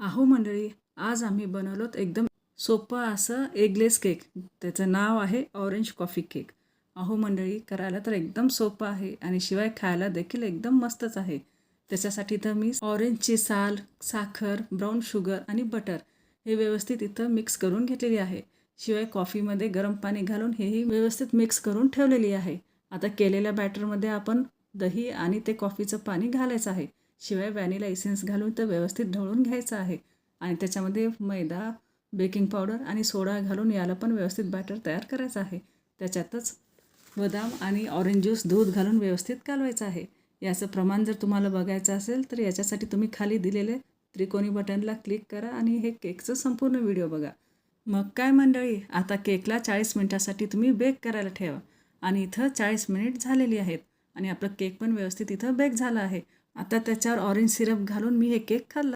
अहो मंडळी, आज आम्ही बनवलोत एकदम सोपं असं एगलेस केक. त्याचं नाव आहे ऑरेंज कॉफी केक. अहो मंडळी, करायला तर एकदम सोपं आहे आणि शिवाय खायला देखील एकदम मस्तच आहे. त्याच्यासाठी तर मी ऑरेंजची साल, साखर, ब्राऊन शुगर आणि बटर हे व्यवस्थित इथं मिक्स करून घेतलेली आहे. शिवाय कॉफीमध्ये गरम पाणी घालून हेही व्यवस्थित मिक्स करून ठेवलेली आहे. आता केलेल्या बॅटरमध्ये आपण दही आणि ते कॉफीचं पाणी घालायचं आहे. शिवाय व्हॅनिला इसेन्स घालून तर व्यवस्थित ढवळून घ्यायचं आहे आणि त्याच्यामध्ये मैदा, बेकिंग पावडर आणि सोडा घालून याला पण व्यवस्थित बॅटर तयार करायचं आहे. त्याच्यातच बदाम आणि ऑरेंज ज्यूस दूध घालून व्यवस्थित कालवायचं आहे. याचं प्रमाण जर तुम्हाला बघायचं असेल तर याच्यासाठी तुम्ही खाली दिलेले त्रिकोणी बटनला क्लिक करा आणि हे केकचं संपूर्ण व्हिडिओ बघा. मग काय मंडळी, आता केकला 40 मिनिटासाठी तुम्ही बेक करायला ठेवा आणि इथं 40 मिनिट झालेली आहेत आणि आपलं केक पण व्यवस्थित इथं बेक झाला आहे. आता त्याच्यावर ऑरेंज सिरप घालून मी हे केक खाल्ला.